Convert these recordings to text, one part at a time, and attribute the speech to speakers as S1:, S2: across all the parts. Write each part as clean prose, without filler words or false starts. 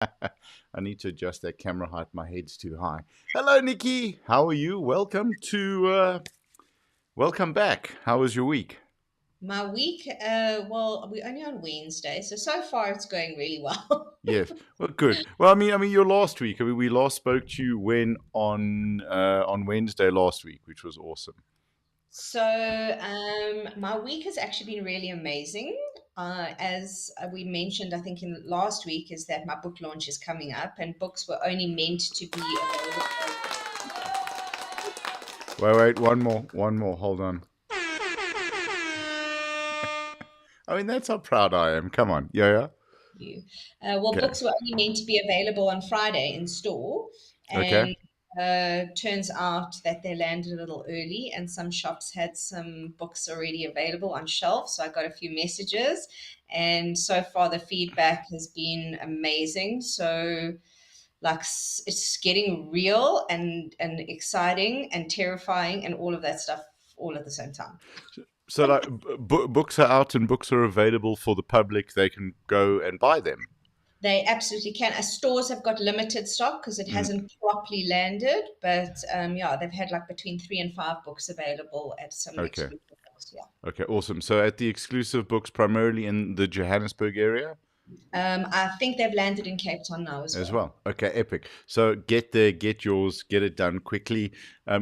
S1: I need to adjust that camera height. My head's too high. Hello, Nikki. How are you? Welcome back. How was your week?
S2: My week, well, we're only on Wednesday, so far it's going really well.
S1: Yes. Well, good. Well, I mean, your last week. I mean, we last spoke to you when on Wednesday last week, which was awesome.
S2: My week has actually been really amazing. As we mentioned, I think in last week, is that my book launch is coming up, and books were only meant to be available.
S1: Wait. One more. Hold on. I mean, that's how proud I am. Come on. Yeah.
S2: You. Well,
S1: Okay.
S2: books were only meant to be available on Friday in store,
S1: Okay.
S2: and turns out that they landed a little early, and some shops had some books already available on shelf. So I got a few messages, and so far the feedback has been amazing. So like it's getting real and exciting and terrifying and all of that stuff all at the same time.
S1: So, like, books are out and books are available for the public. They can go and buy them.
S2: They absolutely can. Stores have got limited stock because it
S1: Mm,
S2: hasn't properly landed. But yeah, they've had like between 3 and 5 books available at some
S1: okay.
S2: exclusive books. Yeah.
S1: Okay, awesome. So at the exclusive books, primarily in the Johannesburg area
S2: I think they've landed in Cape Town now as
S1: as
S2: well.
S1: well. Okay, epic. So get there, get yours, get it done quickly.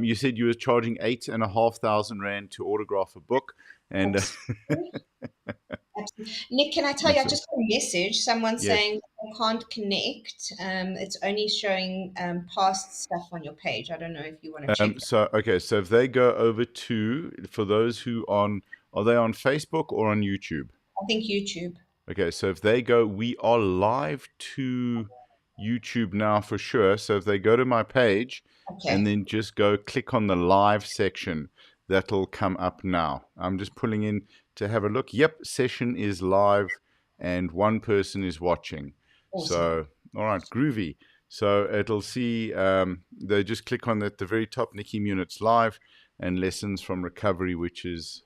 S1: You said you were charging 8,500 rand to autograph a book, and
S2: Absolutely. Absolutely. Nick, can I tell you, I
S1: excellent.
S2: just got a message, someone
S1: Yes.
S2: saying I can't connect. It's only showing past stuff on your page. I don't know if you want to check that.
S1: So if they go over to for those who are they on Facebook or on YouTube?
S2: I think YouTube.
S1: Okay, so if they go, we are live to YouTube now for sure. So if they go to my page and
S2: Okay.
S1: then just go click on the live section, that'll come up now. I'm just pulling in to have a look. Yep, session is live and one person is watching.
S2: Awesome.
S1: So, all right, groovy. So it'll see, they just click on at the very top, Nikki Munitz live and lessons from recovery, which is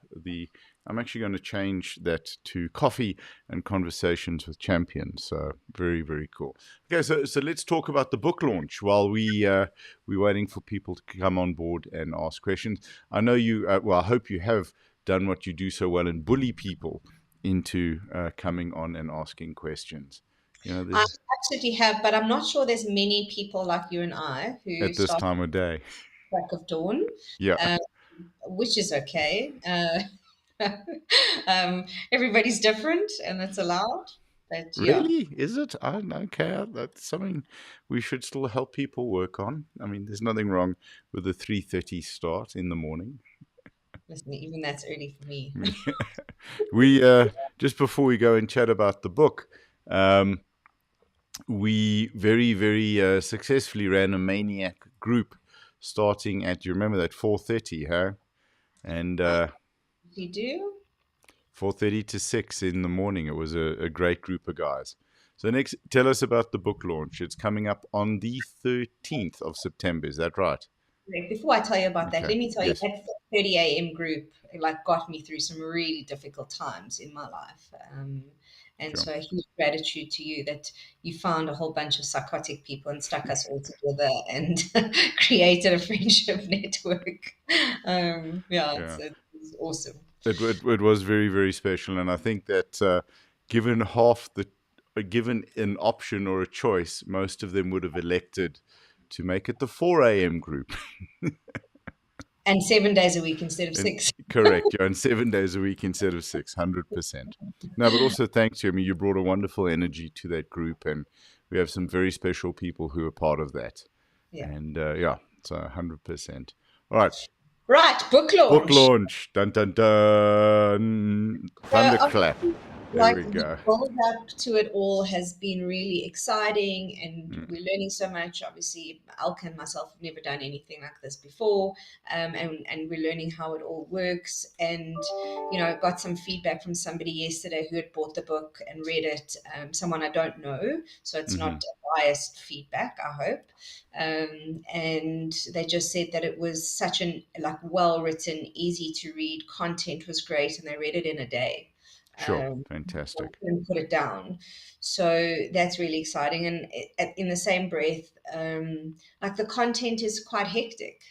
S1: I'm actually going to change that to coffee and conversations with champions. So very, very cool. Okay, so let's talk about the book launch while we're waiting for people to come on board and ask questions. I know you. Well, I hope you have done what you do so well and bully people into coming on and asking questions. You know,
S2: I
S1: there's
S2: absolutely have, but I'm not sure there's many people like you and I who
S1: at this
S2: start
S1: time of day.
S2: crack of dawn,
S1: Yeah.
S2: um, which is okay. Everybody's different, and that's allowed. But yeah,
S1: Really? Is it? I don't care. That's something we should still help people work on. I mean, there's nothing wrong with a 3:30 start in the morning.
S2: listen, even that's early for me.
S1: We just before we go and chat about the book, um, we very very successfully ran a maniac group starting at, you remember that, 4:30, huh? And
S2: I you do.
S1: 4:30 to 6 in the morning. It was a great group of guys. So next, tell us about the book launch. It's coming up on the 13th of September. Is that right?
S2: Right, before I tell you about that,
S1: Okay.
S2: let me tell you
S1: Yes.
S2: that 4:30 a.m. group like got me through some really difficult times in my life. And
S1: Sure.
S2: so a huge gratitude to you that you found a whole bunch of psychotic people and stuck us all together and created a friendship network. Yeah,
S1: Yeah.
S2: it's awesome.
S1: It was very, very special. And I think that given given an option or a choice, most of them would have elected to make it the 4 a.m. group.
S2: And 7 days a week instead of
S1: And
S2: six.
S1: correct, you're on 7 days a week instead of 600%. No, but also thanks to you. I mean, you brought a wonderful energy to that group, and we have some very special people who are part of that.
S2: Yeah.
S1: And yeah, so 100%. All right,
S2: Right, book
S1: book
S2: launch.
S1: launch. Dun dun dun.
S2: So
S1: Thunderclap. There
S2: like
S1: we
S2: the
S1: go.
S2: build up to it all has been really exciting and
S1: Mm,
S2: we're learning so much. Obviously, Alka and myself have never done anything like this before, and we're learning how it all works. And got some feedback from somebody yesterday who had bought the book and read it. Someone I don't know, so it's
S1: mhm.
S2: not biased feedback, I hope. And they just said that it was such an like well written, easy to read content was great, and they read it in a day.
S1: Sure.
S2: I
S1: Fantastic.
S2: couldn't put it down. So that's really exciting. And in the same breath, like the content is quite hectic.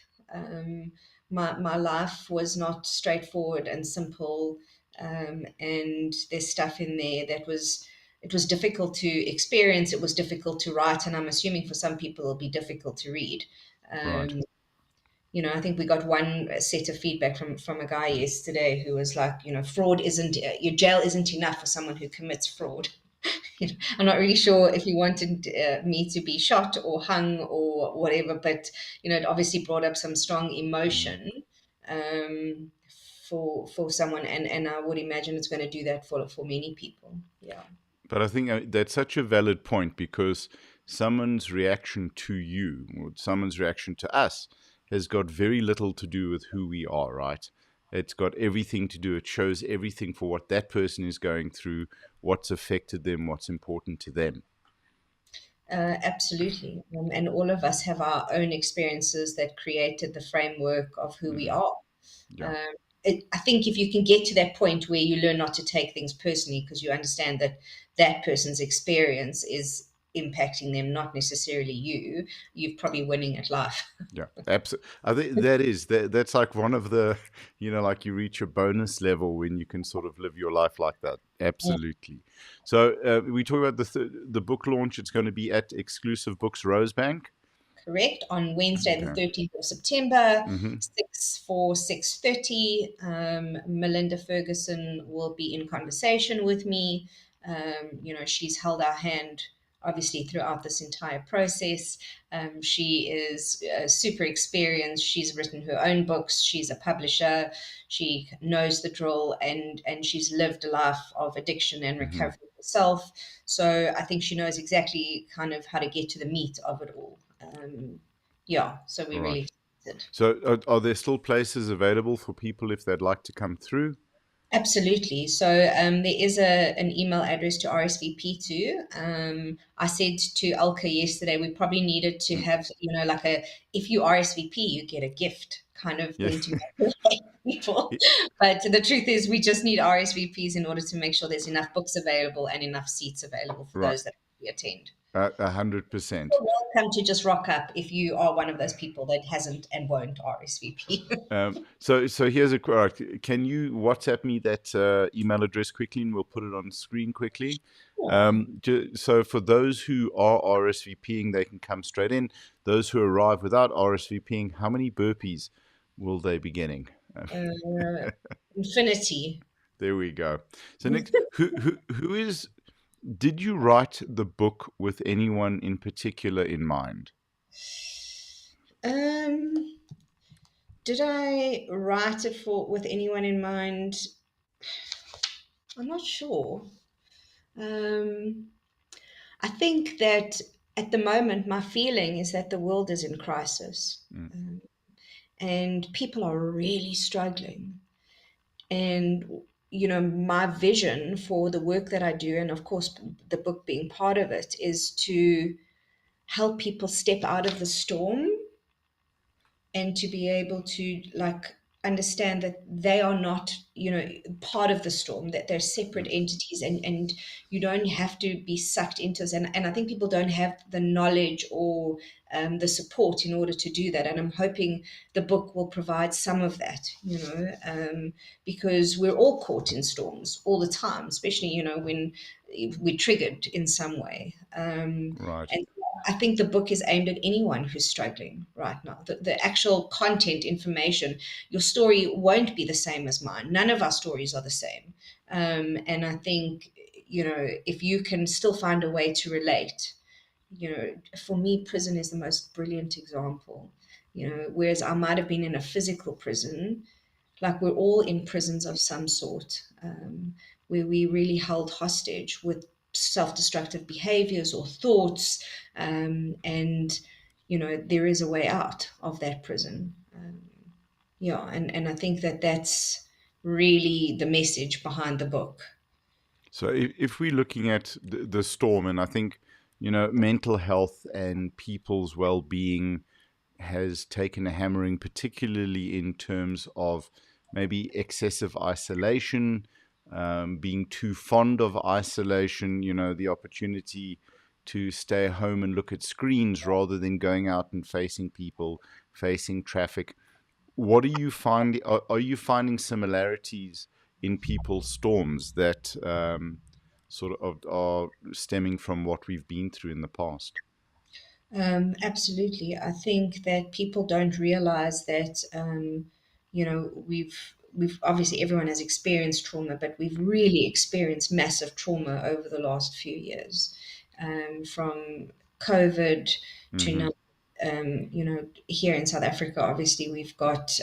S2: My life was not straightforward and simple, and there's stuff in there that was it was difficult to experience. It was difficult to write, and I'm assuming for some people it'll be difficult to read.
S1: Right.
S2: Um, I think we got one set of feedback from a guy yesterday who was like, fraud isn't your jail isn't enough for someone who commits fraud. I'm not really sure if he wanted me to be shot or hung or whatever, but it obviously brought up some strong
S1: Mm.
S2: emotion um, for someone, and I would imagine it's going to do that for many people. Yeah.
S1: But I think that's such a valid point, because someone's reaction to you or someone's reaction to us has got very little to do with who we are, right? It's got everything to do, it shows everything for what that person is going through, what's affected them, what's important to them.
S2: Absolutely. And all of us have our own experiences that created the framework of who we are.
S1: Yeah.
S2: Um, I think if you can get to that point where you learn not to take things personally because you understand that that person's experience is impacting them, not necessarily you, you're probably winning at life.
S1: Yeah, absolutely. I think that's like one of the, like you reach a bonus level when you can sort of live your life like that. Absolutely. So we talk about the book launch. It's going to be at Exclusive Books Rosebank.
S2: Correct. On Wednesday, the
S1: Okay.
S2: 13th of September,
S1: Mm-hmm.
S2: 6:30. Melinda Ferguson will be in conversation with me. She's held our hand obviously throughout this entire process. She is super experienced. She's written her own books. She's a publisher. She knows the drill, and she's lived a life of addiction and
S1: Mm-hmm.
S2: recovery herself. So I think she knows exactly kind of how to get to the meat of it all. So we're
S1: Right.
S2: really excited.
S1: So are there still places available for people if they'd like to come through?
S2: Absolutely. So there is an email address to RSVP to. I said to Elka yesterday, we probably needed to
S1: Mm.
S2: have, like if you RSVP, you get a gift kind of
S1: Yeah.
S2: thing to motivate people. But the truth is, we just need RSVPs in order to make sure there's enough books available and enough seats available for
S1: Right.
S2: those that attend.
S1: 100%.
S2: You're welcome to just rock up if you are one of those people that hasn't and won't RSVP.
S1: So here's a can you WhatsApp me that email address quickly, and we'll put it on screen quickly. So for those who are RSVPing, they can come straight in. Those who arrive without RSVPing, how many burpees will they be getting?
S2: Infinity.
S1: There we go. So next, who is? Did you write the book with anyone in particular in mind?
S2: Um, did I write it with anyone in mind? I'm not sure. Um, I think that at the moment, my feeling is that the world is in crisis,
S1: Mm.
S2: and people are really struggling. And my vision for the work that I do, and of course, the book being part of it, is to help people step out of the storm and to be able to like understand that they are not part of the storm, that they're separate entities, and you don't have to be sucked into this, and I think people don't have the knowledge or the support in order to do that, and I'm hoping the book will provide some of that, because we're all caught in storms all the time, especially when we're triggered in some way,
S1: Right.
S2: and I think the book is aimed at anyone who's struggling right now. The actual content information, your story won't be the same as mine. None of our stories are the same. And I think, if you can still find a way to relate, for me, prison is the most brilliant example. Whereas I might have been in a physical prison, like we're all in prisons of some sort, where we really held hostage with self-destructive behaviors or thoughts, and there is a way out of that prison. And I think that that's really the message behind the book.
S1: So if we're looking at the storm, and I think, mental health and people's well-being has taken a hammering, particularly in terms of maybe excessive isolation, being too fond of isolation, the opportunity to stay home and look at screens rather than going out and facing people, facing traffic. What are you finding? Are you finding similarities in people's storms that sort of are stemming from what we've been through in the past?
S2: Absolutely. I think that people don't realize that, we've obviously everyone has experienced trauma, but we've really experienced massive trauma over the last few years, from COVID to
S1: Mm-hmm.
S2: now. Here in South Africa, obviously we've got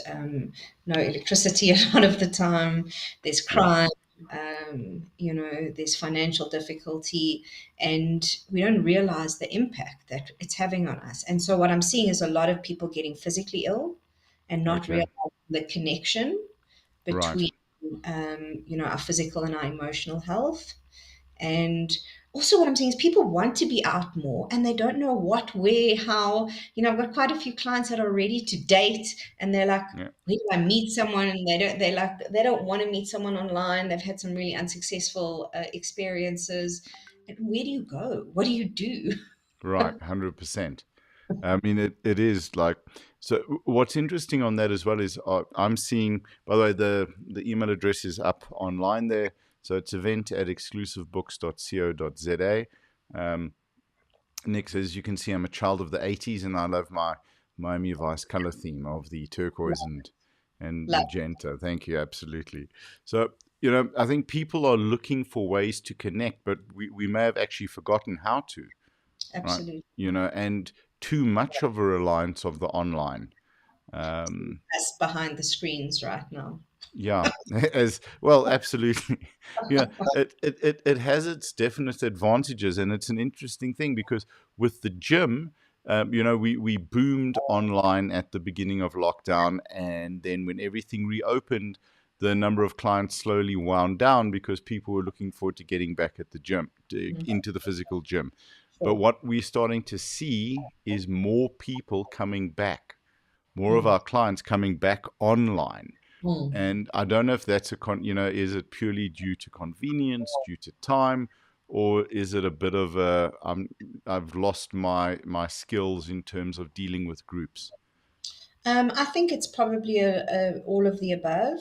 S2: no electricity a lot of the time. There's
S1: Yeah.
S2: crime. There's financial difficulty, and we don't realize the impact that it's having on us. And so, what I'm seeing is a lot of people getting physically ill and not
S1: Okay.
S2: realizing the connection
S1: Right.
S2: between, our physical and our emotional health. And also, what I'm saying is people want to be out more and they don't know what, where, how. I've got quite a few clients that are ready to date and they're like,
S1: Yeah.
S2: where do I meet someone? And they don't want to meet someone online. They've had some really unsuccessful experiences. And where do you go? What do you do?
S1: Right. 100%. I mean, it is like, so what's interesting on that as well is I'm seeing, by the way, the email address is up online there. So it's event@exclusivebooks.co.za. Nick says, you can see I'm a child of the 80s and I love my Miami Vice color theme of the turquoise and
S2: Love,
S1: magenta. Thank you. Absolutely. So, I think people are looking for ways to connect, but we may have actually forgotten how to, right?
S2: absolutely.
S1: And too much of a reliance of the online. Um,
S2: Us behind the screens right now.
S1: yeah, as well, absolutely. Yeah, it has its definite advantages, and it's an interesting thing because with the gym, we boomed online at the beginning of lockdown, and then when everything reopened, the number of clients slowly wound down because people were looking forward to getting back at the gym, into the physical gym. But
S2: Sure.
S1: what we're starting to see is more people coming back, more of
S2: Mm.
S1: our clients coming back online.
S2: Mm.
S1: And I don't know if that's is it purely due to convenience, due to time, or is it a bit of I've lost my skills in terms of dealing with groups?
S2: I think it's probably all of the above.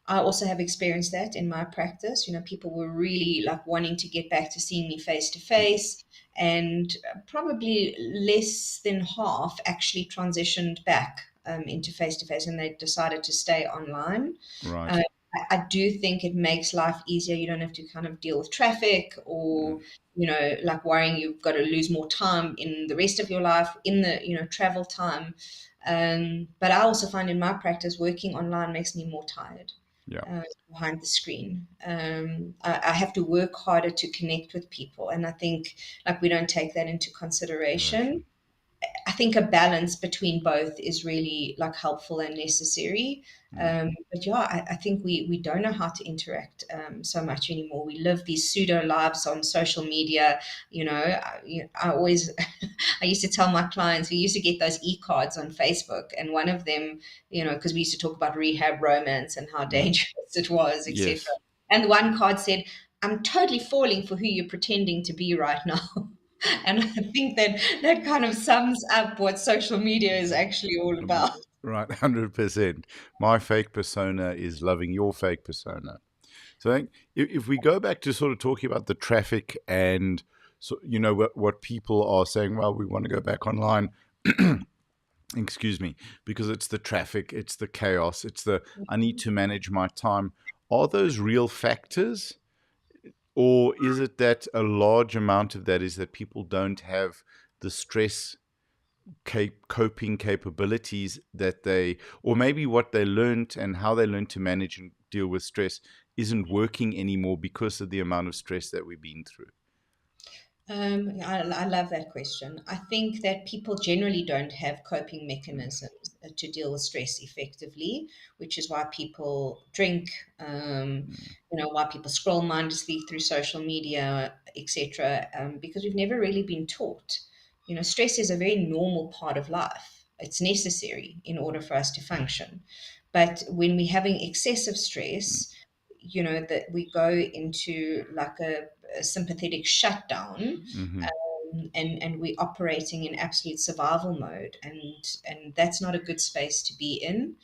S2: I also have experienced that in my practice. People were really like wanting to get back to seeing me face to face, and probably less than half actually transitioned back into face to face, and they decided to stay online.
S1: Right.
S2: Uh, I do think it makes life easier. You don't have to kind of deal with traffic or,
S1: Mm.
S2: like worrying you've got to lose more time in the rest of your life in the, travel time. But I also find in my practice, working online makes me more tired
S1: Yeah.
S2: behind the screen. I have to work harder to connect with people. And I think like we don't take that into consideration.
S1: Duration.
S2: I think a balance between both is really like helpful and necessary.
S1: Mm.
S2: But yeah, I think we don't know how to interact so much anymore. We live these pseudo lives on social media. I always, I used to tell my clients, we used to get those e-cards on Facebook, and one of them, because we used to talk about rehab romance and how
S1: Mm.
S2: dangerous it was, etc.
S1: Yes.
S2: And the one card said, "I'm totally falling for who you're pretending to be right now." And I think that kind of sums up what social media is actually all about.
S1: Right. 100%. My fake persona is loving your fake persona. So I think if we go back to sort of talking about the traffic and so what people are saying, well, we want to go back online. Excuse me, because it's the traffic, it's the chaos, it's the I need to manage my time. Are those real factors, or is it that a large amount of that is that people don't have the stress coping capabilities that or maybe what they learned and how they learned to manage and deal with stress isn't working anymore because of the amount of stress that we've been through?
S2: I love that question. I think that people generally don't have coping
S1: Mm.
S2: mechanisms to deal with stress effectively, which is why people drink,
S1: Mm.
S2: why people scroll mindlessly through social media, etc., because we've never really been taught. Stress is a very normal part of life. It's necessary in order for us to function. But when we're having excessive
S1: Mm.
S2: stress, that we go into like a sympathetic shutdown,
S1: Mm-hmm.
S2: and we're operating in absolute survival mode, and that's not a good space to be in.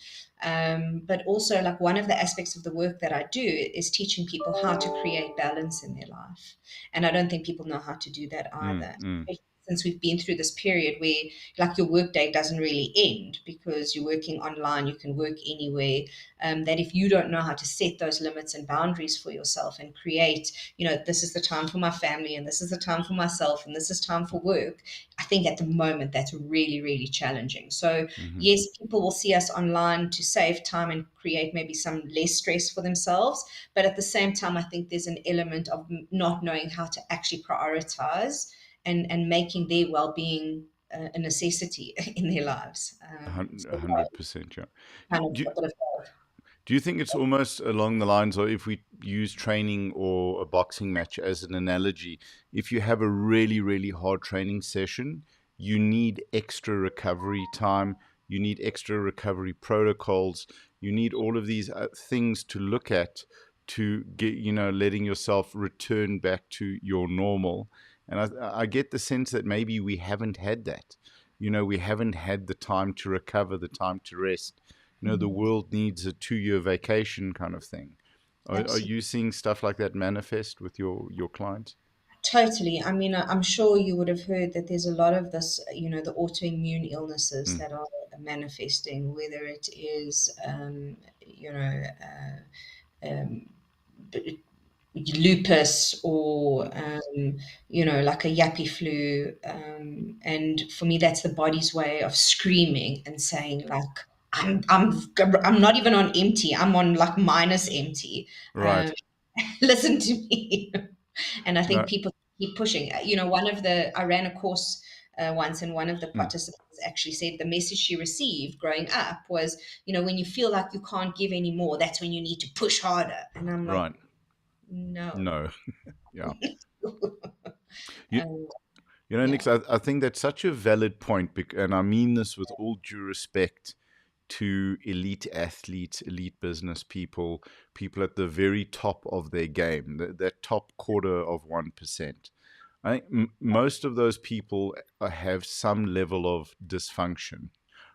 S2: But also, like, one of the aspects of the work that I do is teaching people how to create balance in their life, and I don't think people know how to do that either.
S1: Mm-hmm.
S2: Since we've been through this period where, like, your workday doesn't really end because you're working online, you can work anywhere. That if you don't know how to set those limits and boundaries for yourself and create, this is the time for my family and this is the time for myself and this is time for work, I think at the moment that's really, really challenging. So,
S1: Mm-hmm.
S2: yes, people will see us online to save time and create maybe some less stress for themselves. But at the same time, I think there's an element of not knowing how to actually prioritize and making their well-being a necessity in their lives. So,
S1: 100%. Yeah.
S2: kind of
S1: Do you,
S2: a bit of both.
S1: do you think it's almost along the lines, or if we use training or a boxing match as an analogy, if you have a really, really hard training session, you need extra recovery time, you need extra recovery protocols, you need all of these things to look at to get, letting yourself return back to your normal. And I get the sense that maybe we haven't had that. We haven't had the time to recover, the time to rest. The
S2: Mhm.
S1: world needs a 2-year vacation kind of thing. Are
S2: Absolutely.
S1: you seeing stuff like that manifest with your clients?
S2: Totally. I mean, I'm sure you would have heard that there's a lot of this, the autoimmune illnesses
S1: Mm,
S2: that are manifesting, whether it is, um, lupus or like a yappy flu, and for me that's the body's way of screaming and saying, like, I'm not even on empty, I'm on like minus empty. um,
S1: right.
S2: Listen to me. And I think
S1: No.
S2: people keep pushing. I ran a course once, and one of the
S1: Mm,
S2: participants actually said the message she received growing up was, when you feel like you can't give anymore, that's when you need to push harder. And I'm like,
S1: right.
S2: no.
S1: No. Yeah. You,
S2: And
S1: Nix,
S2: yeah,
S1: I think that's such a valid point, and I mean this with all due respect to elite athletes, elite business people, people at the very top of their game, that top quarter of 1%. I think most of those people have some level of dysfunction,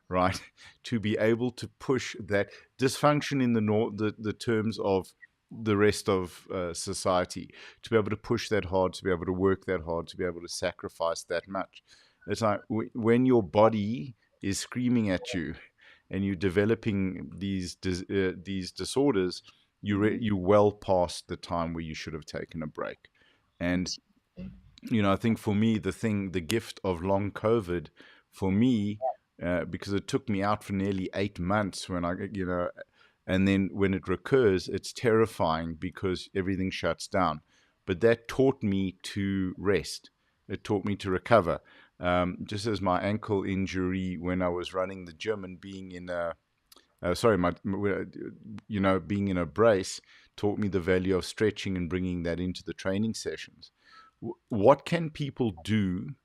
S1: right? To be able to push that dysfunction in the terms of the rest of society, to be able to push that hard, to be able to work that hard, to be able to sacrifice that much. It's like when your body is screaming at you and you're developing these disorders,
S2: mhm,
S1: you well past the time where you should have taken a break. And
S2: absolutely.
S1: I think for me, the gift of long COVID, for me, because it took me out for nearly 8 months and then when it recurs, it's terrifying because everything shuts down. But that taught me to rest. It taught me to recover. Just as my ankle injury when I was running the gym and being in a, sorry, being in a brace taught me the value of stretching and bringing that into the training sessions. What can people do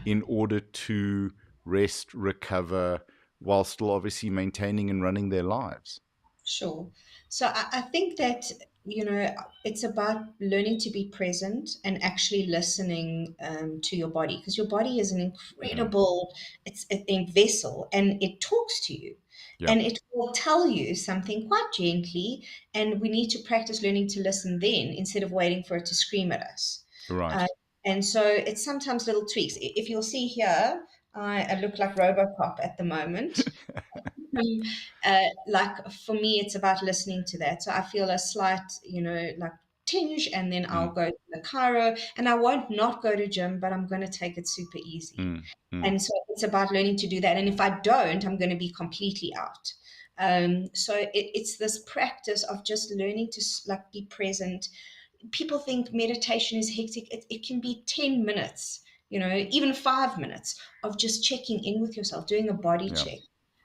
S1: in order to rest, recover, while still obviously maintaining and running their lives?
S2: Sure. So I think that, it's about learning to be present and actually listening to your body, because your body is an
S1: Mm.
S2: incredible, it's a vessel, and it talks to you,
S1: Yeah,
S2: and it will tell you something quite gently. And we need to practice learning to listen then instead of waiting for it to scream at us.
S1: right.
S2: Uh, and so it's sometimes little tweaks. If you'll see here, I look like Robocop at the moment. Like, for me, it's about listening to that. So I feel a slight, like, tinge, and then I'll
S1: Mm,
S2: go to the chiro, and I won't not go to gym, but I'm going to take it super easy.
S1: mm, mm.
S2: And so it's about learning to do that. And if I don't, I'm going to be completely out. So it's this practice of just learning to, like, be present. People think meditation is hectic. It can be 10 minutes, even 5 minutes of just checking in with yourself, doing a body
S1: Yeah.
S2: check,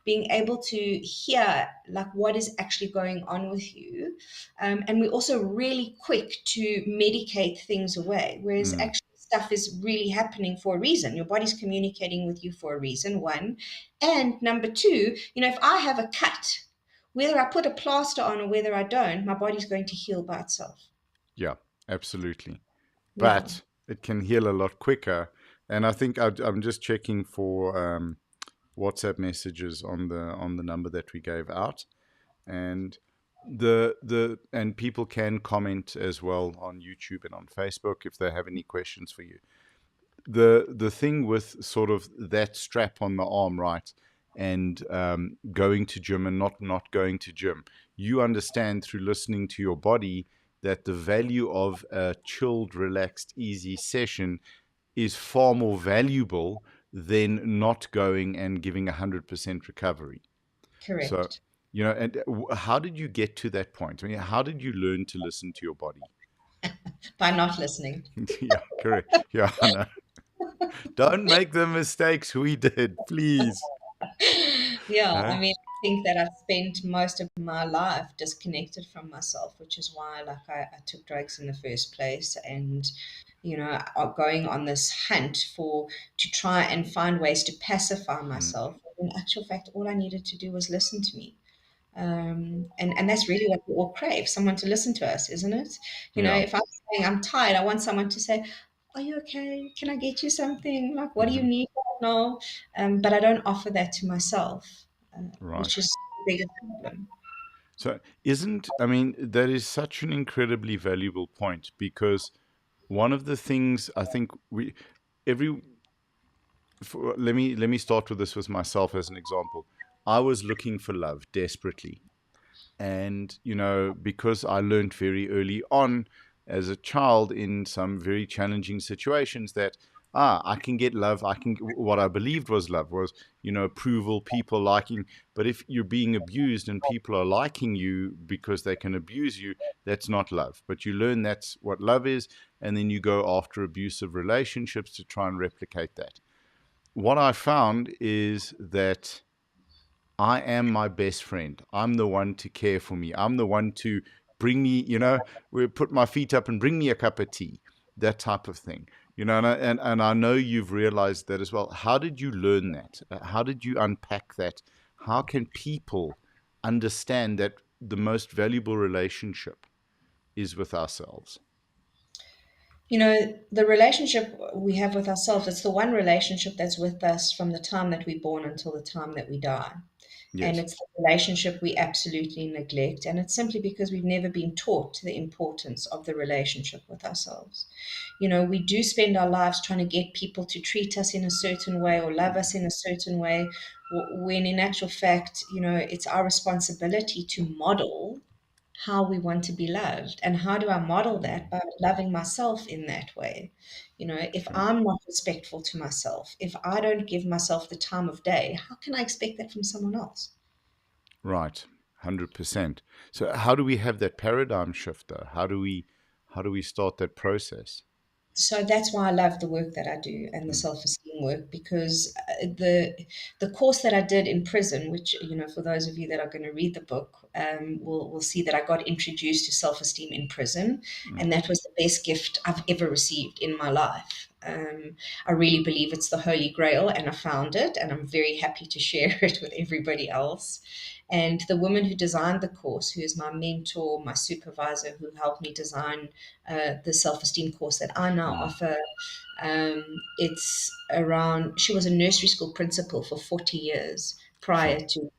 S2: being able to hear, like, what is actually going on with you. And we're also really quick to medicate things away, whereas
S1: Mm,
S2: actually stuff is really happening for a reason. Your body's communicating with you for a reason, one. And number two, if I have a cut, Whether I put a plaster on or whether I don't, my body's going to heal by itself.
S1: Yeah, absolutely.
S2: Yeah.
S1: But it can heal a lot quicker. And I think I'm just checking for WhatsApp messages on the number that we gave out, and and people can comment as well on YouTube and on Facebook if they have any questions for you. The thing with sort of that strap on the arm, right, and going to gym and not going to gym, you understand through listening to your body that the value of a chilled, relaxed, easy session is far more valuable than not going and giving 100% recovery. So,
S2: Correct.
S1: and how did you get to that point? I mean, how did you learn to listen to your body?
S2: By not listening.
S1: Yeah, correct. Yeah, I know. Don't make the mistakes we did, please.
S2: Yeah,
S1: Huh?
S2: I mean, I think that I've spent most of my life disconnected from myself, which is why, like, I took drugs in the first place, and going on this hunt to try and find ways to pacify
S1: Mm,
S2: myself. In actual fact, all I needed to do was listen to me. And that's really what we all crave, someone to listen to us, isn't it?
S1: yeah.
S2: If I'm saying I'm tired, I want someone to say, "Are you okay? Can I get you something? Like, what do you
S1: Hmm.
S2: need right now?" But I don't offer that to myself,
S1: Right.
S2: which is the biggest problem.
S1: So, I mean, that is such an incredibly valuable point because one of the things I think every, let me start with this with myself as an example. I was looking for love desperately. And, because I learned very early on as a child in some very challenging situations that, I can get love. What I believed was love was, approval, people liking. But if you're being abused and people are liking you because they can abuse you, that's not love. But you learn that's what love is. And then you go after abusive relationships to try and replicate that. What I found is that I am my best friend. I'm the one to care for me. I'm the one to bring me, put my feet up and bring me a cup of tea, that type of thing. And I know you've realized that as well. How did you learn that? How did you unpack that? How can people understand that the most valuable relationship is with ourselves?
S2: The relationship we have with ourselves, it's the one relationship that's with us from the time that we're born until the time that we die. And
S1: Yes.
S2: it's the relationship we absolutely neglect. And it's simply because we've never been taught the importance of the relationship with ourselves. We do spend our lives trying to get people to treat us in a certain way or love us in a certain way, when in actual fact, it's our responsibility to model how we want to be loved. And how do I model that? By loving myself in that way. If
S1: Sure.
S2: I'm not respectful to myself, if I don't give myself the time of day, how can I expect that from someone else?
S1: Right. 100%. So how do we have that paradigm shift though? How do we start that process?
S2: So that's why I love the work that I do and the
S1: Mm,
S2: self-esteem work, because the course that I did in prison, which for those of you that are going to read the book, will see that I got introduced to self-esteem in prison,
S1: mm,
S2: and that was the best gift I've ever received in my life. I really believe it's the holy grail, and I found it, and I'm very happy to share it with everybody else. And the woman who designed the course, who is my mentor, my supervisor, who helped me design the self-esteem course that I now
S1: mm.
S2: offer. It's around, she was a nursery school principal for 40 years
S1: Sure.
S2: prior to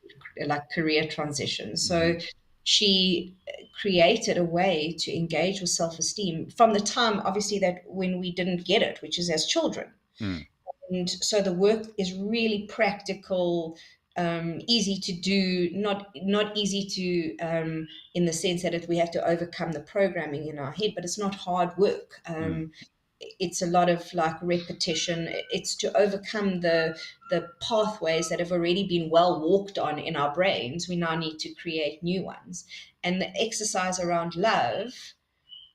S2: like career transition.
S1: Hmm.
S2: So she created a way to engage with self-esteem from the time, obviously, that when we didn't get it, which is as children.
S1: Mm,
S2: And so the work is really practical, easy to do, not easy to in the sense that we have to overcome the programming in our head, but it's not hard work.
S1: mm,
S2: It's a lot of like repetition. It's to overcome the pathways that have already been well walked on in our brains. We now need to create new ones. And the exercise around love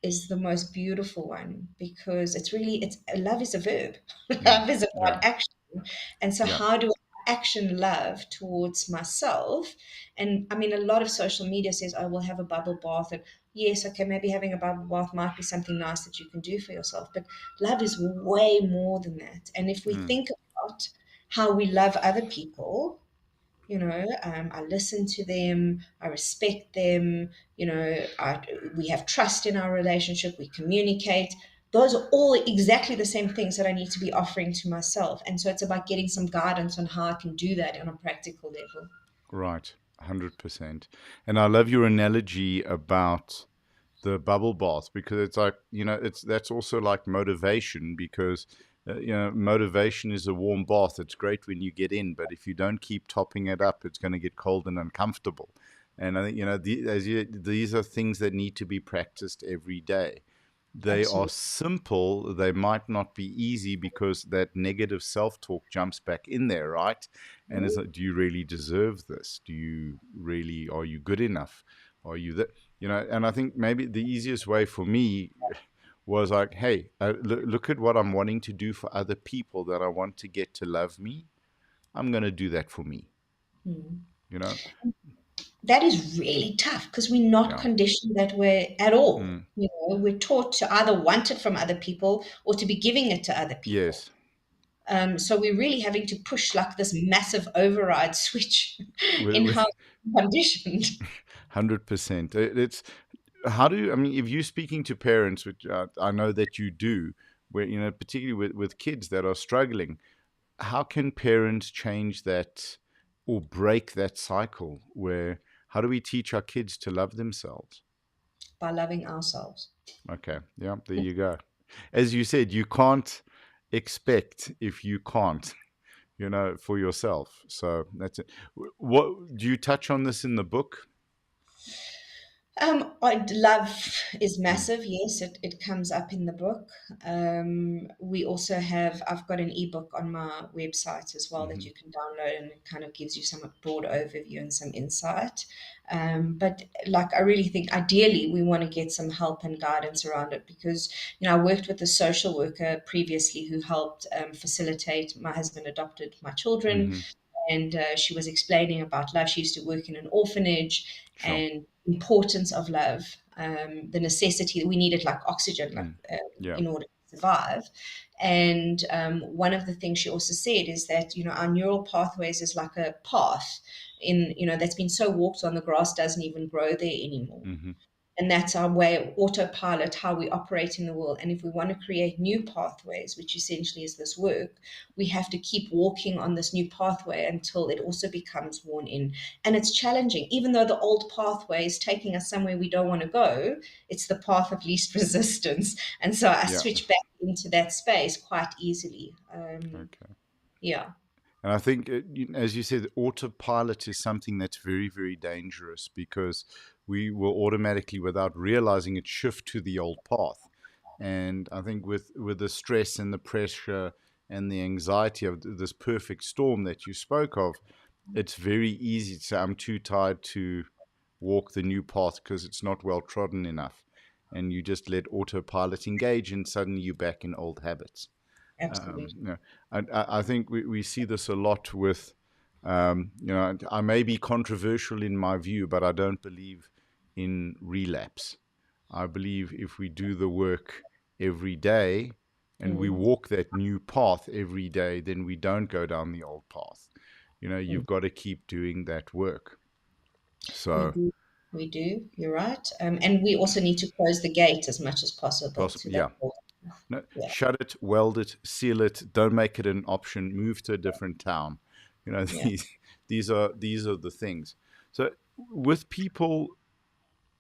S2: is the most beautiful one, because it's love is a verb.
S1: mm.
S2: Love is
S1: Yeah.
S2: about action. And so
S1: Yeah.
S2: how do I action love towards myself? And I mean, a lot of social media says, "Oh, we'll have a bubble bath," and yes, okay, maybe having a bubble bath might be something nice that you can do for yourself, but love is way more than that. And if we
S1: Mm,
S2: think about how we love other people, I listen to them, I respect them, we have trust in our relationship, we communicate. Those are all exactly the same things that I need to be offering to myself. And so it's about getting some guidance on how I can do that on a practical level.
S1: Right, 100%. And I love your analogy about the bubble bath, because it's like, that's also like motivation, because motivation is a warm bath. It's great when you get in, but if you don't keep topping it up, it's going to get cold and uncomfortable. And I think, these are things that need to be practiced every day. They are
S2: Absolutely.
S1: simple. They might not be easy because that negative self-talk jumps back in there, right? And it's like, do you really deserve this? Are you good enough? Are you that? And I think maybe the easiest way for me was like, hey, look at what I'm wanting to do for other people that I want to get to love me. I'm going to do that for me,
S2: Mm.
S1: you know?
S2: That is really tough because we're not
S1: Yeah.
S2: conditioned that way at all.
S1: Mm.
S2: We're taught to either want it from other people or to be giving it to other people.
S1: Yes.
S2: So we're really having to push like this massive override switch in
S1: With
S2: how we're conditioned.
S1: 100%. It's how do you, I mean, if you're speaking to parents, which I know that you do, where, particularly with kids that are struggling, how can parents change that or break that cycle where, how do we teach our kids to love themselves?
S2: By loving ourselves.
S1: Okay. Yeah, there you go. As you said, you can't expect if you can't, for yourself. So that's it. What do you touch on this in the book?
S2: Love is
S1: Mm.
S2: massive. Yes, it comes up in the book. We also have, I've got an ebook on my website as well that
S1: Hmm.
S2: you can download, and it kind of gives you some broad overview and some insight. But like, I really think ideally we want to get some help and guidance around it because, I worked with a social worker previously who helped facilitate. My husband adopted my children,
S1: Hmm.
S2: and she was explaining about love. She used to work in an orphanage
S1: Sure.
S2: and importance of love, the necessity that we needed like oxygen, like
S1: Mm. Yeah.
S2: in order to survive. And one of the things she also said is that our neural pathways is like a path in that's been so walked on, the grass doesn't even grow there anymore.
S1: Hmm.
S2: And that's our way of autopilot, how we operate in the world. And if we want to create new pathways, which essentially is this work, we have to keep walking on this new pathway until it also becomes worn in. And it's challenging. Even though the old pathway is taking us somewhere we don't want to go, it's the path of least resistance. And so I
S1: Yeah.
S2: switch back into that space quite easily.
S1: Okay.
S2: Yeah,
S1: And I think, as you said, autopilot is something that's very, very dangerous because we will automatically, without realizing it, shift to the old path. And I think with the stress and the pressure and the anxiety of this perfect storm that you spoke of, it's very easy to say, I'm too tired to walk the new path because it's not well trodden enough. And you just let autopilot engage, and suddenly you're back in old habits.
S2: absolutely.
S1: You know, I think we see this a lot with, I may be controversial in my view, but I don't believe in relapse. I believe if we do the work every day and we
S2: Mm,
S1: walk that new path every day, then we don't go down the old path.
S2: mm.
S1: You've got to keep doing that work.
S2: We
S1: So,
S2: do. We do. You're right. And we also need to close the gate as much as possible to that
S1: yeah.
S2: wall.
S1: No,
S2: Yeah.
S1: shut it, weld it, seal it. Don't make it an option. Move to a different town.
S2: Yeah.
S1: These are the things. So with people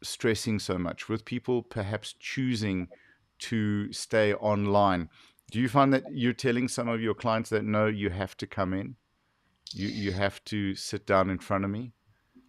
S1: stressing so much, with people perhaps choosing to stay online, do you find that you're telling some of your clients that no, you have to come in, you have to sit down in front of me?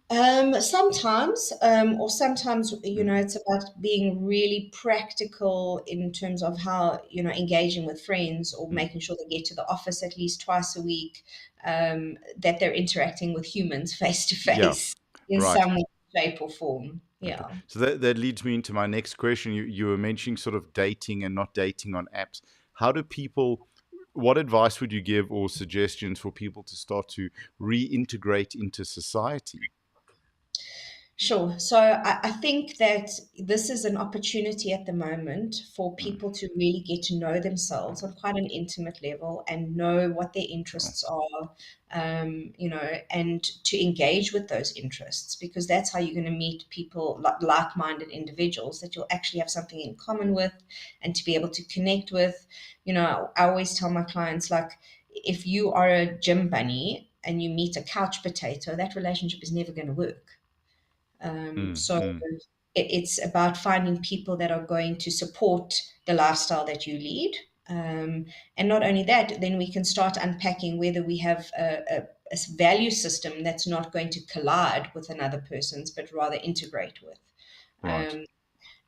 S2: Sometimes, or sometimes,
S1: Mm,
S2: it's about being really practical in terms of how, engaging with friends or
S1: mm.
S2: making sure they get to the office at least twice a week, that they're interacting with humans face to
S1: Yeah,
S2: face in
S1: right.
S2: some way, shape, or form.
S1: Okay.
S2: Yeah.
S1: So that leads me into my next question. You were mentioning sort of dating and not dating on apps. How do people, what advice would you give or suggestions for people to start to reintegrate into society?
S2: Sure. So I think that this is an opportunity at the moment for
S1: Mm,
S2: people to really get to know themselves on quite an intimate level and know what their
S1: sure.
S2: interests are, and to engage with those interests, because that's how you're going to meet people, like-minded individuals that you'll actually have something in common with and to be able to connect with. I always tell my clients, like, if you are a gym bunny and you meet a couch potato, that relationship is never going to work.
S1: Mm,
S2: So
S1: mm,
S2: it's about finding people that are going to support the lifestyle that you lead. And not only that, then we can start unpacking whether we have a value system that's not going to collide with another person's, but rather integrate with.
S1: right.
S2: Um,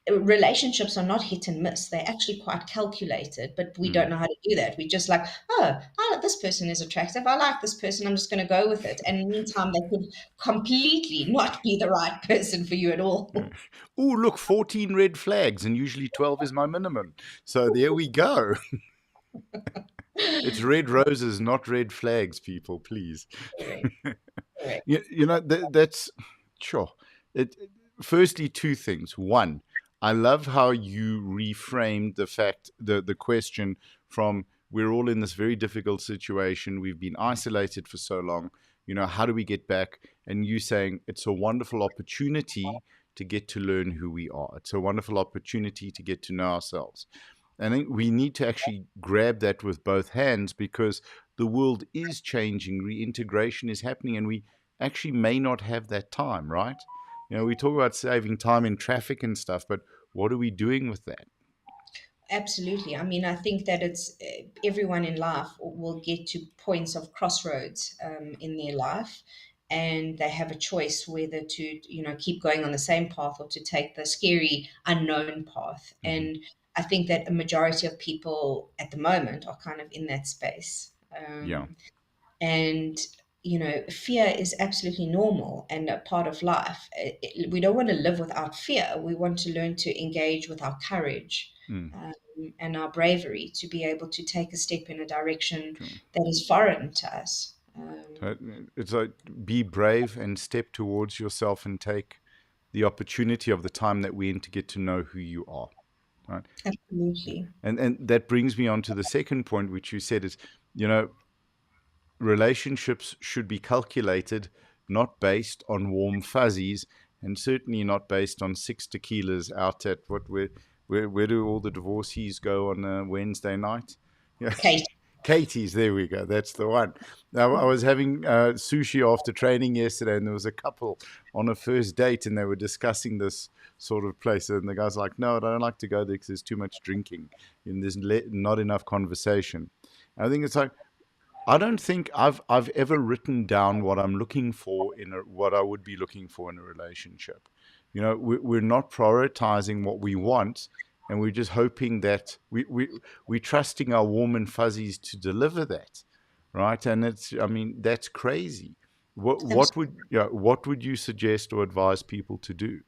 S2: Relationships are not hit and miss. They're actually quite calculated, but we don't
S1: Mm.
S2: know how to do that. We just like, oh, this person is attractive. I like this person. I'm just going to go with it. And meantime, they could completely not be the right person for you at
S1: Yeah.
S2: all.
S1: Oh, look, 14 red flags, and usually 12 is my minimum. So there we go. It's red roses, not red flags, people, please.
S2: Correct. Correct.
S1: That's sure. Firstly, two things. One, I love how you reframed the question from we're all in this very difficult situation. We've been isolated for so long. How do we get back? And you saying it's a wonderful opportunity to get to learn who we are. It's a wonderful opportunity to get to know ourselves. I think we need to actually grab that with both hands because the world is changing, reintegration is happening, and we actually may not have that time, right? We talk about saving time in traffic and stuff, but what are we doing with that?
S2: Absolutely. I mean, I think that it's everyone in life will get to points of crossroads in their life, and they have a choice whether to, keep going on the same path or to take the scary unknown path.
S1: Hmm.
S2: And I think that a majority of people at the moment are kind of in that space.
S1: Yeah.
S2: And fear is absolutely normal and a part of life. We don't want to live without fear. We want to learn to engage with our courage,
S1: Mm.
S2: um, and our bravery to be able to take a step in a direction
S1: True.
S2: that is foreign to us.
S1: So it's like be brave and step towards yourself and take the opportunity of the time that we're in to get to know who you are. Right.
S2: Absolutely.
S1: And that brings me on to the second point, which you said is, you know, relationships should be calculated, not based on warm fuzzies, and certainly not based on 6 tequilas out at where do all the divorcees go on a Wednesday night? Yeah,
S2: Kate.
S1: Katie's. There we go. That's the one. Now, I was having sushi after training yesterday, and there was a couple on a first date, and they were discussing this sort of place. And the guy's like, "No, I don't like to go there because there's too much drinking, and there's not enough conversation." And I think it's like I don't think I've ever written down what I'm looking for what I would be looking for in a relationship. We're not prioritizing what we want, and we're just hoping that we're trusting our warm and fuzzies to deliver that, right? And I mean, that's crazy. What would you suggest or advise people to do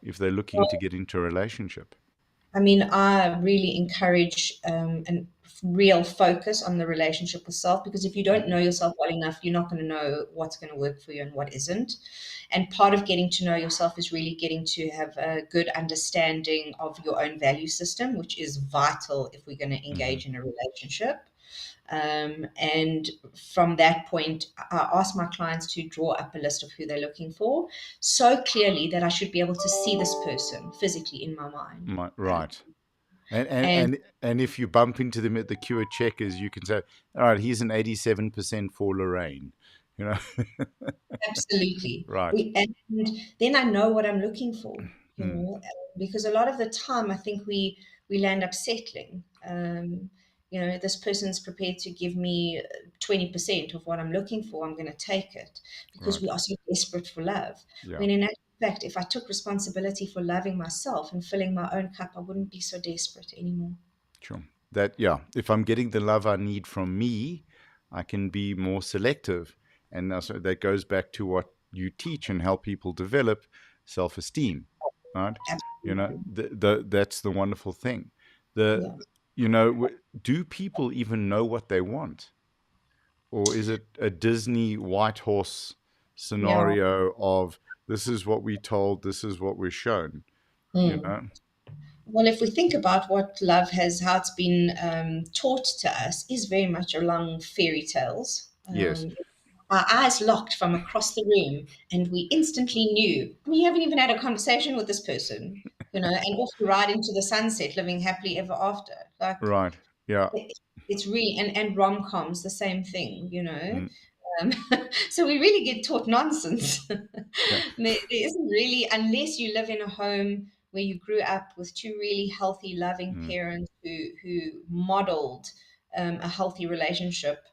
S1: if they're looking to get into a relationship?
S2: I mean, I really encourage a real focus on the relationship with self, because if you don't know yourself well enough, you're not going to know what's going to work for you and what isn't. And part of getting to know yourself is really getting to have a good understanding of your own value system, which is vital if we're going to
S1: Mm-hmm.
S2: engage in a relationship. And from that point, I ask my clients to draw up a list of who they're looking for so clearly that I should be able to see this person physically in my mind.
S1: Right. And, and
S2: And
S1: and and if you bump into them at the Cure Checkers, you can say, "All right, he's an 87% for Lorraine." You know,
S2: absolutely.
S1: right?
S2: And then I know what I'm looking for,
S1: Mm,
S2: because a lot of the time I think we land up settling. This person's prepared to give me 20% of what I'm looking for. I'm going to take it because
S1: right.
S2: we are so desperate for love.
S1: Yeah.
S2: When in actual fact, if I took responsibility for loving myself and filling my own cup, I wouldn't be so desperate anymore.
S1: Sure. Yeah. If I'm getting the love I need from me, I can be more selective, and so that goes back to what you teach and help people develop self-esteem, right?
S2: Absolutely.
S1: That's the wonderful thing. The
S2: Yeah.
S1: do people even know what they want? Or is it a Disney white horse
S2: Yeah.
S1: scenario of This is what we're told. This is what we're shown. You
S2: Mm.
S1: know.
S2: Well, if we think about what love has, how it's been taught to us, is very much along fairy tales.
S1: Yes.
S2: Our eyes locked from across the room, and we instantly knew. We haven't even had a conversation with this person, and off we ride into the sunset, living happily ever after. Like
S1: Right. Yeah.
S2: it's really, and rom-coms the same thing.
S1: Mm.
S2: Um, so we really get taught nonsense.
S1: Yeah.
S2: There isn't really, unless you live in a home where you grew up with two really healthy, loving
S1: Mm.
S2: parents who modeled a healthy relationship.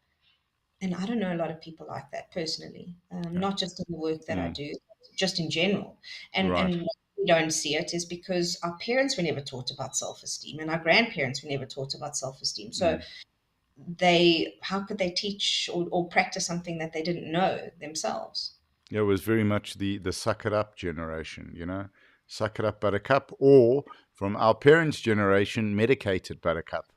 S2: And I don't know a lot of people like that personally,
S1: Yeah.
S2: not just in the work that I
S1: Mm.
S2: do, just in general. And
S1: Right.
S2: why we don't see it is because our parents were never taught about self-esteem, and our grandparents were never taught about self-esteem. So
S1: Mm.
S2: how could they teach or practice something that they didn't know themselves?
S1: Yeah, it was very much the suck it up generation, suck it up, buttercup, or from our parents' generation, medicated buttercup,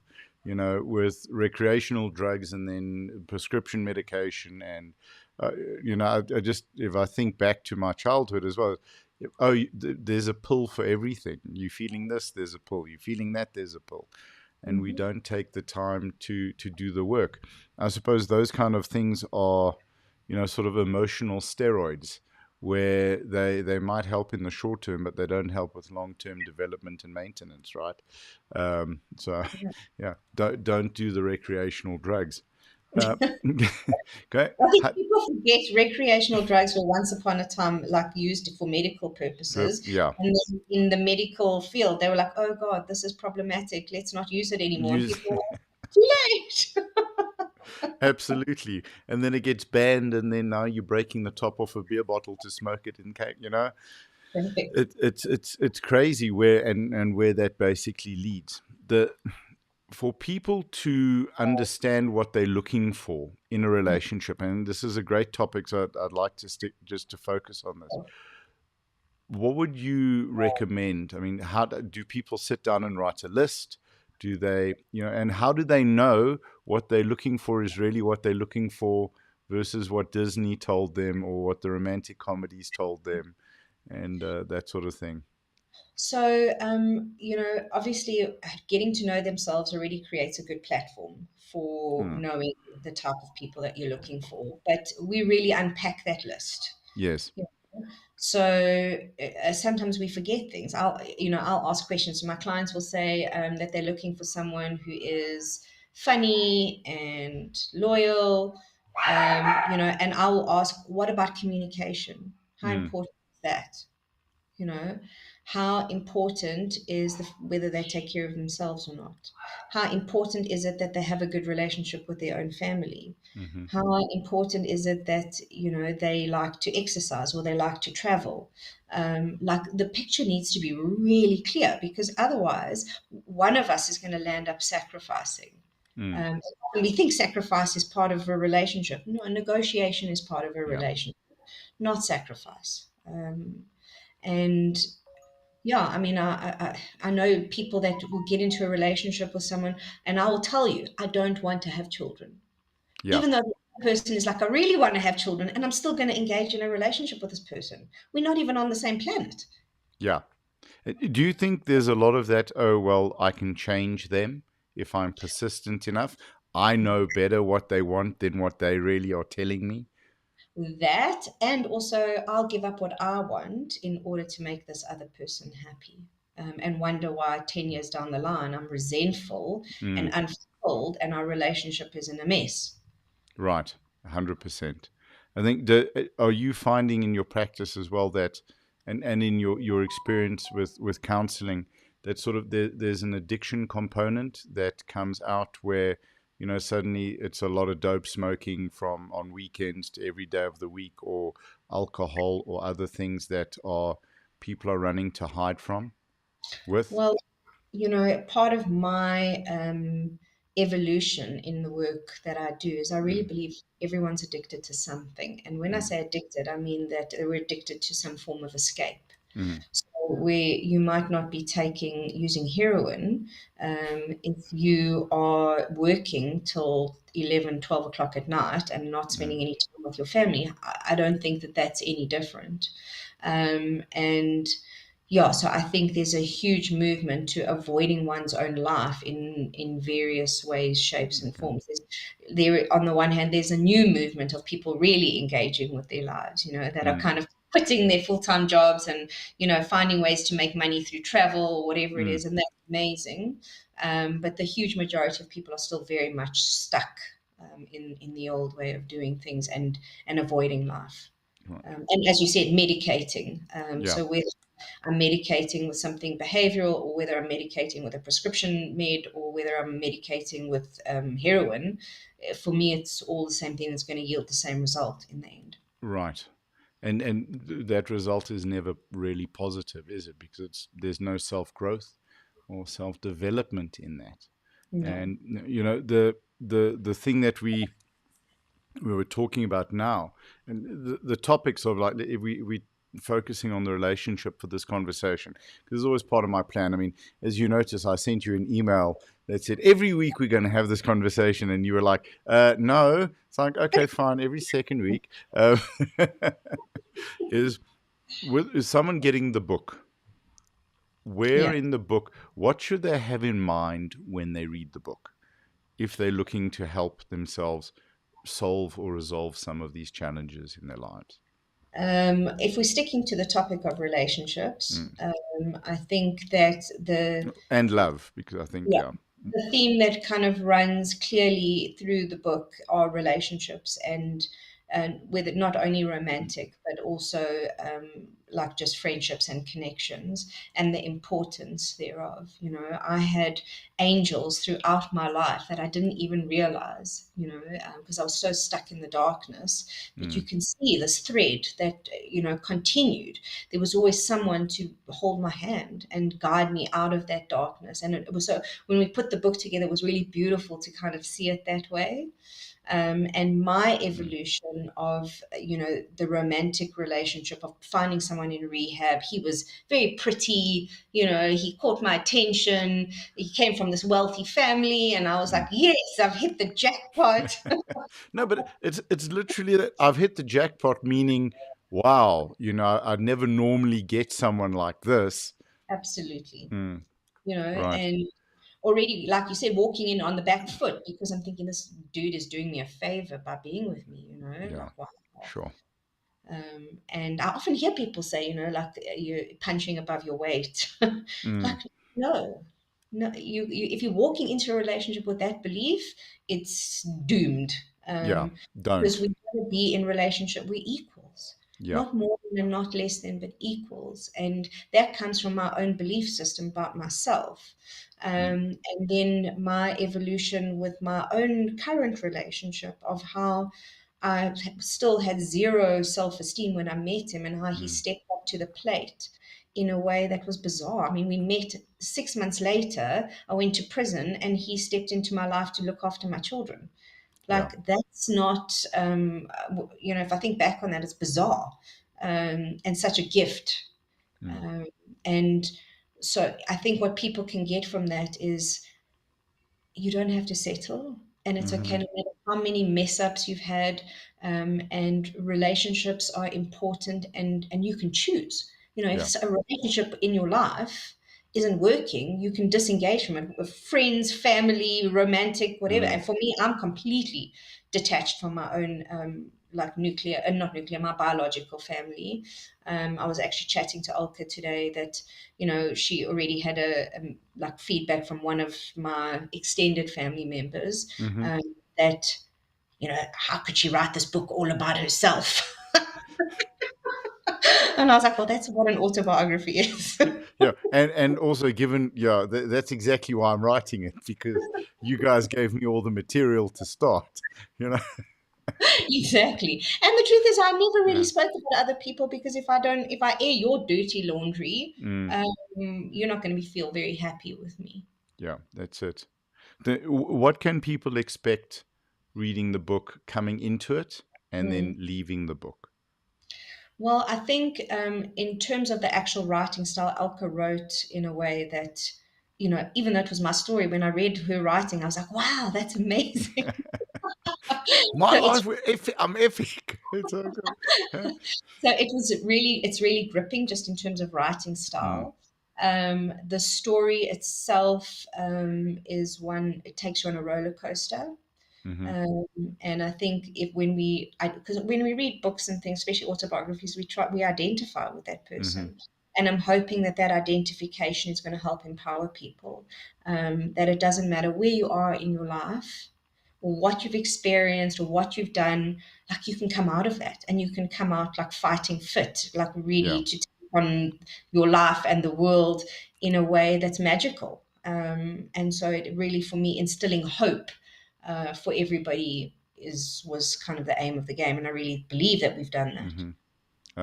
S1: with recreational drugs and then prescription medication. And, I just, if I think back to my childhood as well, oh, there's a pill for everything. You feeling this, there's a pill. You feeling that, there's a pill. And we
S2: Mhm.
S1: don't take the time to do the work. I suppose those kind of things are, sort of emotional steroids, where they might help in the short term, but they don't help with long term development and maintenance, right? So, yeah, don't do the recreational drugs. Uh, okay,
S2: I think people forget recreational drugs were once upon a time like used for medical purposes.
S1: yeah,
S2: And then in the medical field, they were like, oh God, this is problematic. Let's not use it anymore. And
S1: use
S2: people were like, too late.
S1: absolutely, and then it gets banned, and then now you're breaking the top off a beer bottle to smoke it in cake.
S2: Perfect.
S1: It's crazy where where that basically leads. The For people to understand what they're looking for in a relationship, and this is a great topic, so I'd like to stick just to focus on this. What would you recommend? I mean, how do people sit down and write a list? Do they, and how do they know what they're looking for is really what they're looking for versus what Disney told them or what the romantic comedies told them, and that sort of thing?
S2: So, obviously, getting to know themselves already creates a good platform for
S1: Hmm.
S2: knowing the type of people that you're looking for. But we really unpack that list.
S1: Yes.
S2: So sometimes we forget things. I'll ask questions. So my clients will say that they're looking for someone who is funny and loyal, and I will ask, what about communication? How
S1: Hmm.
S2: important is that? You know, how important is whether they take care of themselves or not? How important is it that they have a good relationship with their own family?
S1: Hmm.
S2: How important is it that they like to exercise or they like to travel? Like the picture needs to be really clear because otherwise, one of us is going to land up sacrificing.
S1: Hmm.
S2: Um, and we think sacrifice is part of a relationship. No, negotiation is part of a
S1: Yeah.
S2: relationship, not sacrifice. And yeah, I mean, I know people that will get into a relationship with someone, and I will tell you, I don't want to have children,
S1: Yeah.
S2: even though the person is like, I really want to have children, and I'm still going to engage in a relationship with this person. We're not even on the same planet.
S1: Yeah. Do you think there's a lot of that? Oh, well, I can change them if I'm persistent enough. I know better what they want than what they really are telling me.
S2: That, and also, I'll give up what I want in order to make this other person happy. And wonder why 10 years down the line I'm resentful and
S1: Mm,
S2: unfulfilled, and our relationship is in a mess.
S1: right, 100%. I think, are you finding in your practice as well that, and in your experience with counseling, that sort of there's an addiction component that comes out where, suddenly it's a lot of dope smoking from on weekends to every day of the week, or alcohol or other things that people are running to hide from with?
S2: Well, part of my evolution in the work that I do is I really
S1: Mm,
S2: believe everyone's addicted to something. And when I
S1: mm,
S2: say addicted, I mean that they were addicted to some form of escape.
S1: mm,
S2: So where you might not be using heroin, if you are working till 11, 12 o'clock at night and not
S1: mm,
S2: spending any time with your family, I don't think that that's any different. And yeah, so I think there's a huge movement to avoiding one's own life in various ways, shapes, and
S1: Okay.
S2: forms. There, on the one hand, there's a new movement of people really engaging with their lives, that are
S1: Mm,
S2: kind of quitting their full-time jobs and finding ways to make money through travel or whatever it
S1: mm,
S2: is, and that's amazing. But the huge majority of people are still very much stuck in the old way of doing things and avoiding life.
S1: right.
S2: And as you said, medicating.
S1: Yeah.
S2: So whether I'm medicating with something behavioral, or whether I'm medicating with a prescription med, or whether I'm medicating with heroin, for me, it's all the same thing that's going to yield the same result in the end.
S1: Right. And that result is never really positive, is it? Because there's no self growth or self development in that.
S2: No.
S1: And the thing that we were talking about now, and the topics of, like, if we focusing on the relationship for this conversation, because it's always part of my plan. I mean, as you notice, I sent you an email that said every week we're going to have this conversation, and you were like, no. It's like, okay, fine, every second week. Is someone getting the book? Where
S2: Yeah.
S1: in the book, what should they have in mind when they read the book, if they're looking to help themselves solve or resolve some of these challenges in their lives?
S2: If we're sticking to the topic of relationships,
S1: Mm.
S2: I think that the
S1: And love, because I think,
S2: yeah,
S1: yeah.
S2: the theme that kind of runs clearly through the book are relationships, and whether not only romantic but also like just friendships and connections, and the importance thereof. I had angels throughout my life that I didn't even realize, because I was so stuck in the darkness. But you
S1: Mm.
S2: can see this thread that continued. There was always someone to hold my hand and guide me out of that darkness, and it was so, when we put the book together, it was really beautiful to kind of see it that way. And my
S1: Mm.
S2: evolution of the romantic relationship, of finding someone in rehab. He was very pretty, he caught my attention. He came from this wealthy family, and I was like,
S1: Mm.
S2: yes, I've hit the jackpot.
S1: No, but it's literally that I've hit the jackpot, meaning, wow, I'd never normally get someone like this.
S2: Absolutely.
S1: Mm. Right.
S2: And already, like you said, walking in on the back foot, because I'm thinking this dude is doing me a favor by being with me,
S1: Yeah.
S2: like, wow.
S1: Sure.
S2: And I often hear people say, like, you're punching above your weight.
S1: Mm.
S2: Like, no, no, if you're walking into a relationship with that belief, it's doomed.
S1: Yeah.
S2: Because
S1: Don't.
S2: we want to be in relationship, we're equals,
S1: Yeah.
S2: not more than and not less than, but equals. And that comes from my own belief system about myself.
S1: Mm.
S2: And then my evolution with my own current relationship, of how I still had zero self-esteem when I met him, and how he
S1: Mm.
S2: stepped up to the plate in a way that was bizarre. I mean, we met 6 months later. I went to prison, and he stepped into my life to look after my children.
S1: Yeah.
S2: Like, that's not, if I think back on that, it's bizarre, and such a gift.
S1: Mm.
S2: Um, and so I think what people can get from that is, you don't have to settle, and it's okay,
S1: Hmm.
S2: no matter how many mess ups you've had. And relationships are important, and you can choose.
S1: Yeah.
S2: If a relationship in your life isn't working, you can disengage from it, with friends, family, romantic, whatever.
S1: Mm.
S2: And for me, I'm completely detached from my own, like, nuclear and not nuclear, my biological family. I was actually chatting to Olka today that she already had a like feedback from one of my extended family members,
S1: Hmm.
S2: that how could she write this book all about herself? And I was like, well, that's what an autobiography is.
S1: Yeah, and also, given, yeah, that's exactly why I'm writing it, because you guys gave me all the material to start. You know.
S2: Exactly. And the truth is, I never really
S1: Yeah.
S2: spoke about other people, because if I air your dirty laundry,
S1: Mm.
S2: you're not going to feel very happy with me.
S1: Yeah, that's it. What can people expect reading the book, coming into it, and then
S2: Mm.
S1: leaving the book?
S2: Well, I think, in terms of the actual writing style, Elka wrote in a way that, even though it was my story, when I read her writing, I was like, wow, that's amazing.
S1: My
S2: So it's
S1: life, I'm epic. It's so good. Huh?
S2: so it's really gripping just in terms of writing
S1: Mm,
S2: style. The story itself is one, it takes you on a roller coaster.
S1: mm-hmm,
S2: Um, and I think if because when we read books and things, especially autobiographies, we identify with that
S1: mm-hmm.
S2: person. And I'm hoping that that identification is going to help empower people. That it doesn't matter where you are in your life, or what you've experienced, or what you've done, like you can come out of that, and you can come out like fighting fit, like
S1: Yeah.
S2: really to take on your life and the world in a way that's magical. And so it really, for me, instilling hope for everybody was kind of the aim of the game, and I really believe that we've done that.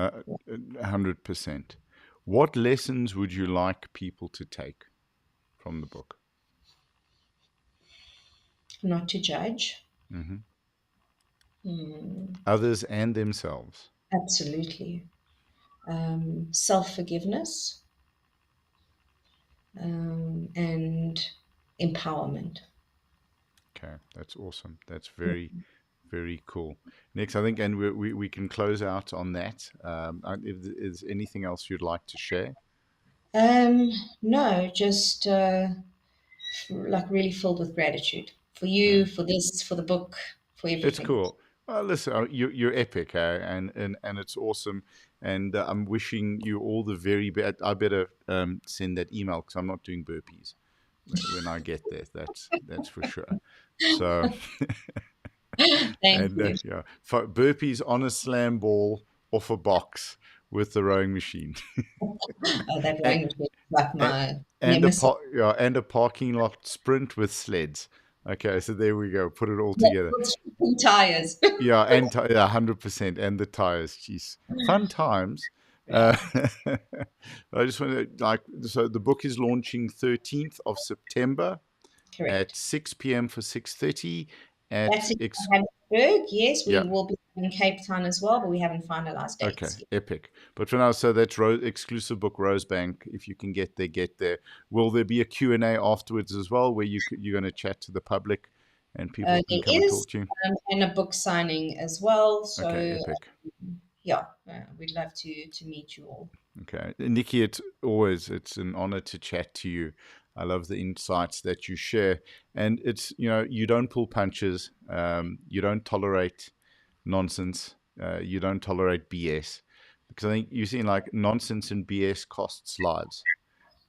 S1: Mm-hmm. 100%. What lessons would you like people to take from the book?
S2: Not to judge.
S1: Mm-hmm.
S2: Mm,
S1: Others and themselves.
S2: absolutely. Self forgiveness and empowerment.
S1: Okay, that's awesome. That's very, very cool. Next, I think, and we can close out on that. If there's anything else you'd like to share,
S2: Um, no, just like really filled with gratitude for
S1: yeah,
S2: you, for this, for the book, for
S1: it's
S2: everything.
S1: cool. Well, listen, you're epic, and it's awesome. And I'm wishing you all the very best. I better send that email because I'm not doing burpees when I get there. That's for sure. So,
S2: Thank
S1: and
S2: you.
S1: yeah, for burpees on a slam ball off a box with the rowing machine.
S2: Oh, that
S1: and,
S2: language is like
S1: and
S2: my
S1: and
S2: nemesis.
S1: yeah, and a parking lot sprint with sleds. Okay, so there we go. Put it all together.
S2: Tires.
S1: Yeah, and 100%, and the tires. Jeez, fun times. Uh,
S2: Yeah,
S1: I just want to like so the book is launching 13th of September at
S2: correct.
S1: 6 p.m. for 6:30
S2: That's
S1: at
S2: in Johannesburg. Yes, we
S1: yeah.
S2: will be in Cape Town as well, but we haven't finalized
S1: Okay,
S2: dates yet.
S1: epic. But for now, so that's exclusive book Rosebank. If you can get there, get there. Will there be a Q&A afterwards as well where you're going to chat to the public and people can
S2: There
S1: come and
S2: is
S1: talk to you?
S2: and a book signing as well.
S1: Okay,
S2: So
S1: epic.
S2: yeah, we'd love to meet you all.
S1: Okay. Nikki, it's an honor to chat to you. I love the insights that you share. And it's, you don't pull punches. You don't tolerate nonsense. You don't tolerate BS. Because I think you've seen like nonsense and BS costs lives.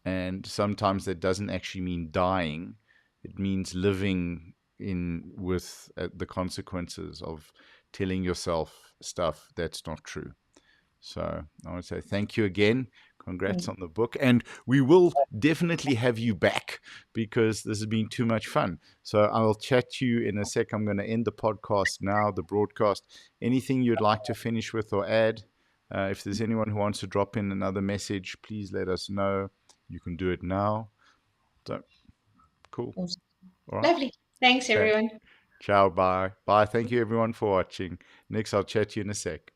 S1: And sometimes that doesn't actually mean dying. It means living in with the consequences of telling yourself stuff that's not true. So I want to say thank you again. Congrats
S2: Mm.
S1: on the book. And we will definitely have you back because this has been too much fun. So I'll chat to you in a sec. I'm going to end the podcast now, the broadcast. Anything you'd like to finish with or add? If there's anyone who wants to drop in another message, please let us know. You can do it now. So cool.
S2: Awesome.
S1: All right.
S2: Lovely. Thanks,
S1: Okay.
S2: everyone.
S1: Ciao. Bye. Bye. Thank you everyone for watching. Next, I'll chat to you in a sec.